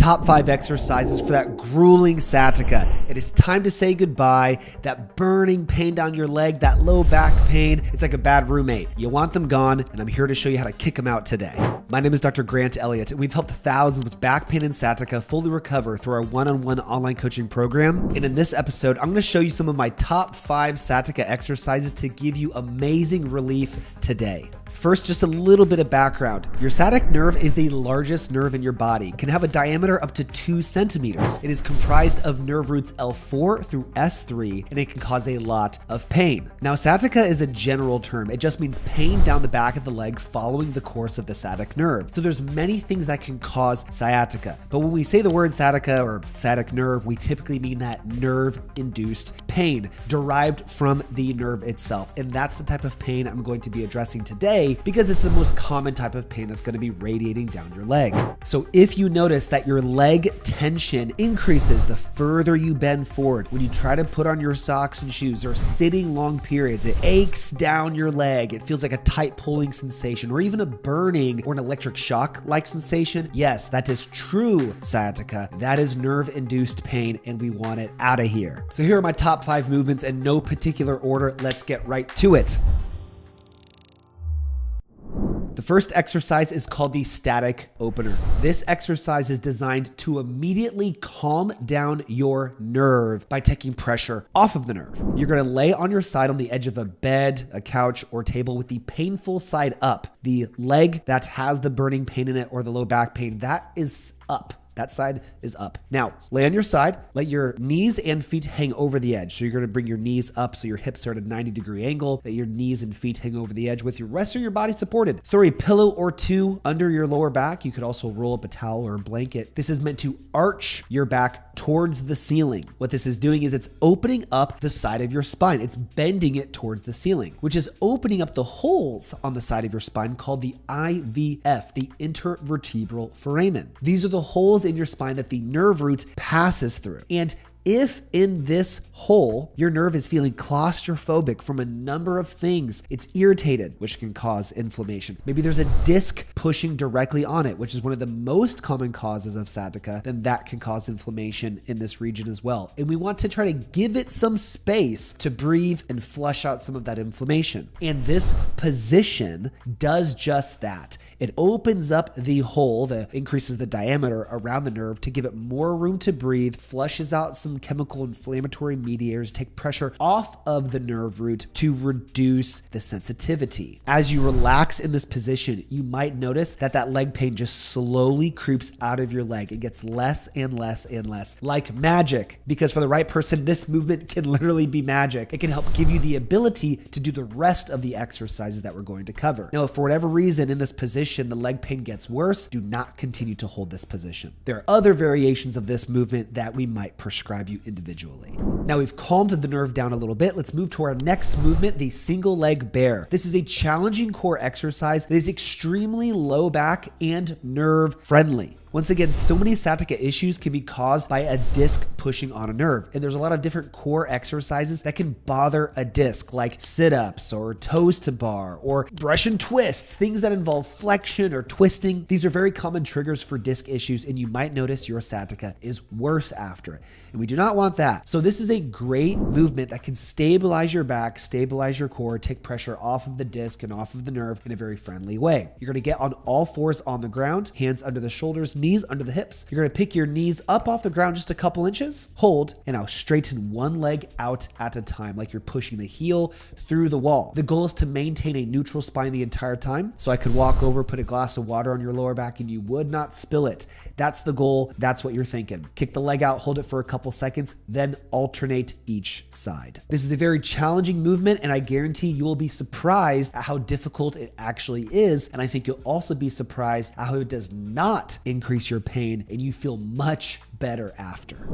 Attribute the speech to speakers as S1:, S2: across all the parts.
S1: top 5 exercises for that grueling sciatica. It is time to say goodbye. That burning pain down your leg, that low back pain, it's like a bad roommate. You want them gone, and I'm here to show you how to kick them out today. My name is Dr. Grant Elliott, and we've helped thousands with back pain and sciatica fully recover through our one-on-one online coaching program. And in this episode, I'm going to show you some of my top 5 sciatica exercises to give you amazing relief today. First, just a little bit of background. Your sciatic nerve is the largest nerve in your body. It can have a diameter up to 2 centimeters. It is comprised of nerve roots L4 through S3, and it can cause a lot of pain. Now, sciatica is a general term. It just means pain down the back of the leg following the course of the sciatic nerve. So there's many things that can cause sciatica. But when we say the word sciatica or sciatic nerve, we typically mean that nerve-induced pain derived from the nerve itself. And that's the type of pain I'm going to be addressing today, because it's the most common type of pain that's going to be radiating down your leg. So if you notice that your leg tension increases the further you bend forward, when you try to put on your socks and shoes or sitting long periods, it aches down your leg. It feels like a tight pulling sensation or even a burning or an electric shock like sensation. Yes, that is true sciatica. That is nerve-induced pain, and we want it out of here. So here are my top 5 movements in no particular order. Let's get right to it. The first exercise is called the static opener. This exercise is designed to immediately calm down your nerve by taking pressure off of the nerve. You're going to lay on your side on the edge of a bed, a couch, or table with the painful side up. The leg that has the burning pain in it or the low back pain, that is up. That side is up. Now, lay on your side, let your knees and feet hang over the edge. So you're going to bring your knees up so your hips are at a 90-degree angle, let your knees and feet hang over the edge with your rest of your body supported. Throw a pillow or two under your lower back. You could also roll up a towel or a blanket. This is meant to arch your back towards the ceiling. What this is doing is it's opening up the side of your spine. It's bending it towards the ceiling, which is opening up the holes on the side of your spine called the IVF, the intervertebral foramen. These are the holes in your spine that the nerve root passes through. And if in this hole, your nerve is feeling claustrophobic from a number of things, it's irritated, which can cause inflammation. Maybe there's a disc pushing directly on it, which is one of the most common causes of sciatica, then that can cause inflammation in this region as well. And we want to try to give it some space to breathe and flush out some of that inflammation. And this position does just that. It opens up the hole that increases the diameter around the nerve to give it more room to breathe, flushes out some chemical inflammatory mediators, take pressure off of the nerve root to reduce the sensitivity. As you relax in this position, you might notice that that leg pain just slowly creeps out of your leg. It gets less and less and less, like magic, because for the right person, this movement can literally be magic. It can help give you the ability to do the rest of the exercises that we're going to cover. Now, if for whatever reason in this position, the leg pain gets worse, do not continue to hold this position. There are other variations of this movement that we might prescribe you individually. Now we've calmed the nerve down a little bit. Let's move to our next movement, the single leg bear. This is a challenging core exercise that is extremely low back and nerve friendly. Once again, so many sciatica issues can be caused by a disc pushing on a nerve. And there's a lot of different core exercises that can bother a disc, like sit-ups or toes to bar or brush and twists, things that involve flexion or twisting. These are very common triggers for disc issues, and you might notice your sciatica is worse after it. And we do not want that. So this is a great movement that can stabilize your back, stabilize your core, take pressure off of the disc and off of the nerve in a very friendly way. You're going to get on all fours on the ground, hands under the shoulders, knees under the hips. You're going to pick your knees up off the ground just a couple inches, hold, and now straighten one leg out at a time, like you're pushing the heel through the wall. The goal is to maintain a neutral spine the entire time. So I could walk over, put a glass of water on your lower back, and you would not spill it. That's the goal. That's what you're thinking. Kick the leg out, hold it for a couple seconds, then alternate each side. This is a very challenging movement, and I guarantee you will be surprised at how difficult it actually is. And I think you'll also be surprised at how it does not increase your pain, and you feel much better after.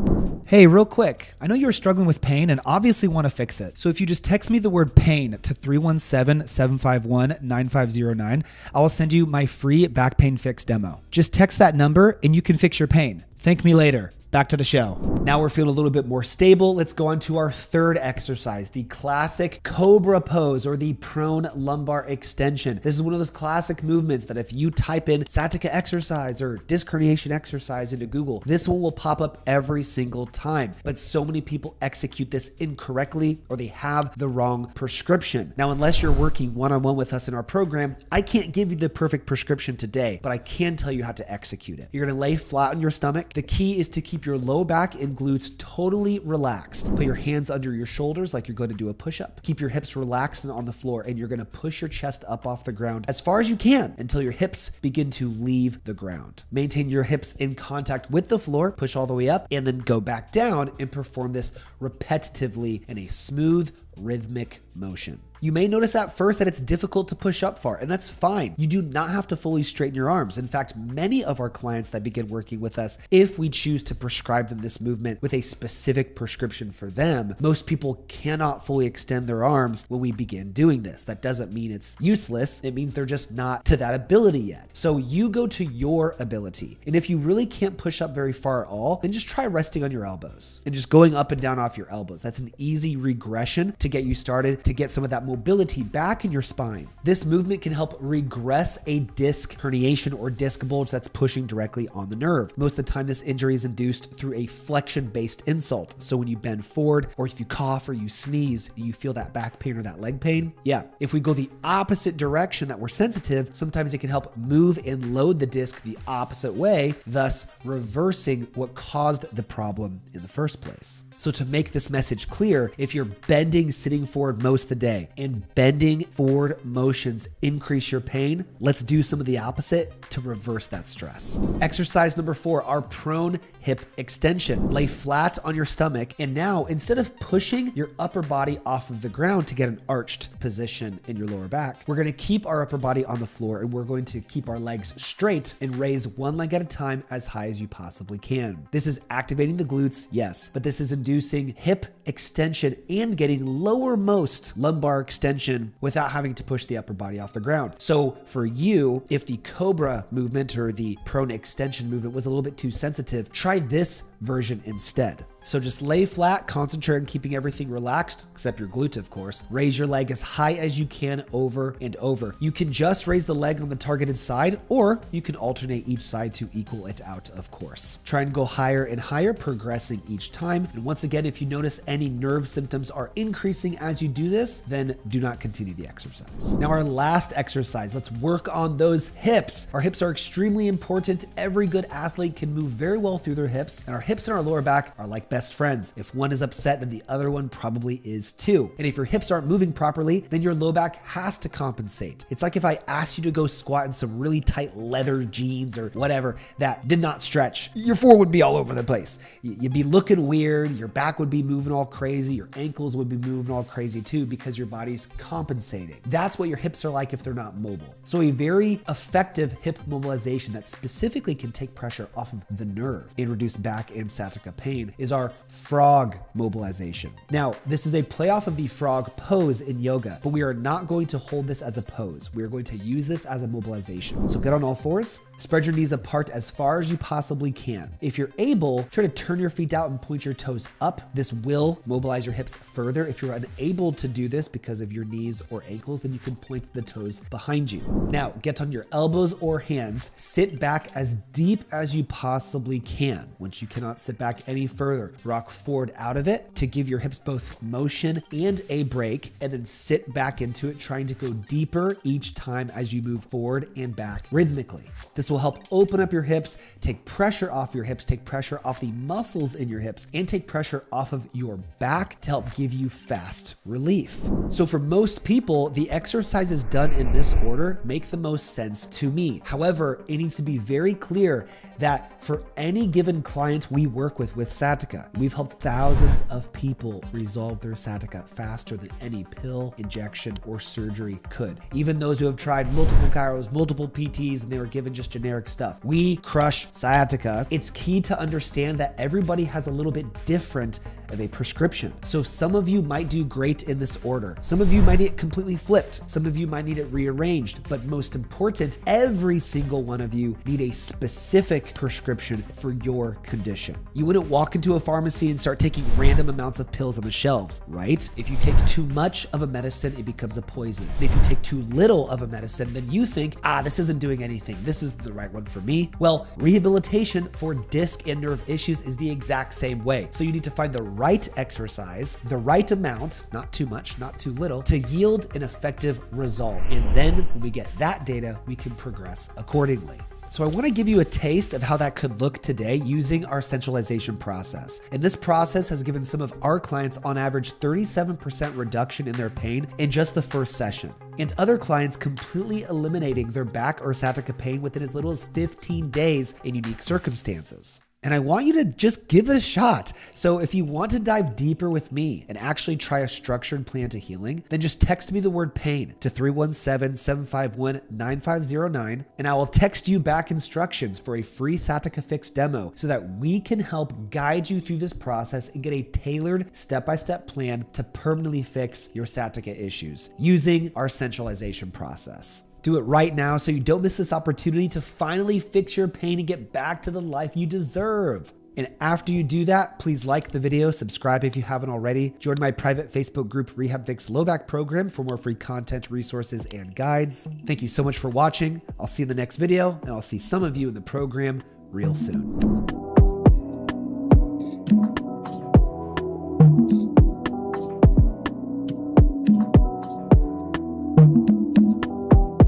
S2: Hey, real quick, I know you're struggling with pain and obviously want to fix it. So if you just text me the word pain to 317-751-9509, I will send you my free back pain fix demo. Just text that number and you can fix your pain. Thank me later. back to the show.
S1: Now we're feeling a little bit more stable. Let's go on to our third exercise, the classic Cobra pose or the prone lumbar extension. This is one of those classic movements that if you type in sciatica exercise or disc herniation exercise into Google, this one will pop up every single time. But so many people execute this incorrectly or they have the wrong prescription. Now, unless you're working one-on-one with us in our program, I can't give you the perfect prescription today, but I can tell you how to execute it. You're gonna lay flat on your stomach. The key is to keep your low back and glutes totally relaxed. Put your hands under your shoulders like you're going to do a push-up. Keep your hips relaxed and on the floor, and you're going to push your chest up off the ground as far as you can until your hips begin to leave the ground. Maintain your hips in contact with the floor, push all the way up, and then go back down and perform this repetitively in a smooth, rhythmic motion. You may notice at first that it's difficult to push up far, and that's fine. You do not have to fully straighten your arms. In fact, many of our clients that begin working with us, if we choose to prescribe them this movement with a specific prescription for them, most people cannot fully extend their arms when we begin doing this. That doesn't mean it's useless. It means they're just not to that ability yet. So you go to your ability. And if you really can't push up very far at all, then just try resting on your elbows and just going up and down off your elbows. That's an easy regression to get you started, to get some of that mobility back in your spine. This movement can help regress a disc herniation or disc bulge that's pushing directly on the nerve. Most of the time, this injury is induced through a flexion-based insult. So when you bend forward, or if you cough or you sneeze, you feel that back pain or that leg pain. Yeah. If we go the opposite direction that we're sensitive, sometimes it can help move and load the disc the opposite way, thus reversing what caused the problem in the first place. So to make this message clear, if you're bending sitting forward most of the day and bending forward motions increase your pain, let's do some of the opposite to reverse that stress. Exercise number 4, our prone hip extension. Lay flat on your stomach, and now instead of pushing your upper body off of the ground to get an arched position in your lower back, we're gonna keep our upper body on the floor and we're going to keep our legs straight and raise one leg at a time as high as you possibly can. This is activating the glutes, yes, but this is inducing hip extension and getting lowermost lumbar extension without having to push the upper body off the ground. So for you, if the Cobra movement or the prone extension movement was a little bit too sensitive, try this version instead. So just lay flat, concentrate on keeping everything relaxed, except your glutes, of course. Raise your leg as high as you can over and over. You can just raise the leg on the targeted side, or you can alternate each side to equal it out, of course. Try and go higher and higher, progressing each time. And once again, if you notice any nerve symptoms are increasing as you do this, then do not continue the exercise. Now, our last exercise, let's work on those hips. Our hips are extremely important. Every good athlete can move very well through their hips, and our hips and our lower back are like best friends. If one is upset, then the other one probably is too. And if your hips aren't moving properly, then your low back has to compensate. It's like if I asked you to go squat in some really tight leather jeans or whatever that did not stretch, your floor would be all over the place. You'd be looking weird, your back would be moving all crazy, your ankles would be moving all crazy too because your body's compensating. That's what your hips are like if they're not mobile. So a very effective hip mobilization that specifically can take pressure off of the nerve and reduce back and sciatica pain is our frog mobilization. Now, this is a playoff of the frog pose in yoga, but we are not going to hold this as a pose. We are going to use this as a mobilization. So get on all fours, spread your knees apart as far as you possibly can. If you're able, try to turn your feet out and point your toes up. This will mobilize your hips further. If you're unable to do this because of your knees or ankles, then you can point the toes behind you. Now, get on your elbows or hands, sit back as deep as you possibly can. Once you cannot sit back any further, rock forward out of it to give your hips both motion and a break, and then sit back into it, trying to go deeper each time as you move forward and back rhythmically. This will help open up your hips, take pressure off your hips, take pressure off the muscles in your hips, and take pressure off of your back to help give you fast relief. So for most people, the exercises done in this order make the most sense to me. However, it needs to be very clear that for any given client we work with sciatica, we've helped thousands of people resolve their sciatica faster than any pill, injection, or surgery could. Even those who have tried multiple chiros, multiple PTs, and they were given just generic stuff. We crush sciatica. It's key to understand that everybody has a little bit different of a prescription. So some of you might do great in this order. Some of you might need it completely flipped. Some of you might need it rearranged. But most important, every single one of you need a specific prescription for your condition. You wouldn't walk into a pharmacy and start taking random amounts of pills on the shelves, right? If you take too much of a medicine, it becomes a poison. And if you take too little of a medicine, then you think, this isn't doing anything. This is the right one for me. Well, rehabilitation for disc and nerve issues is the exact same way. So you need to find the right exercise, the right amount, not too much, not too little, to yield an effective result. And then when we get that data, we can progress accordingly. So I want to give you a taste of how that could look today using our centralization process. And this process has given some of our clients on average 37% reduction in their pain in just the first session. And other clients completely eliminating their back or sciatica pain within as little as 15 days in unique circumstances. And I want you to just give it a shot. So if you want to dive deeper with me and actually try a structured plan to healing, then just text me the word pain to 317-751-9509, and I will text you back instructions for a free Sciatica Fix demo so that we can help guide you through this process and get a tailored step-by-step plan to permanently fix your sciatica issues using our centralization process. Do it right now so you don't miss this opportunity to finally fix your pain and get back to the life you deserve. And after you do that, please like the video, subscribe if you haven't already, join my private Facebook group Rehab Fix Low Back Program for more free content, resources, and guides. Thank you so much for watching. I'll see you in the next video, and I'll see some of you in the program real soon.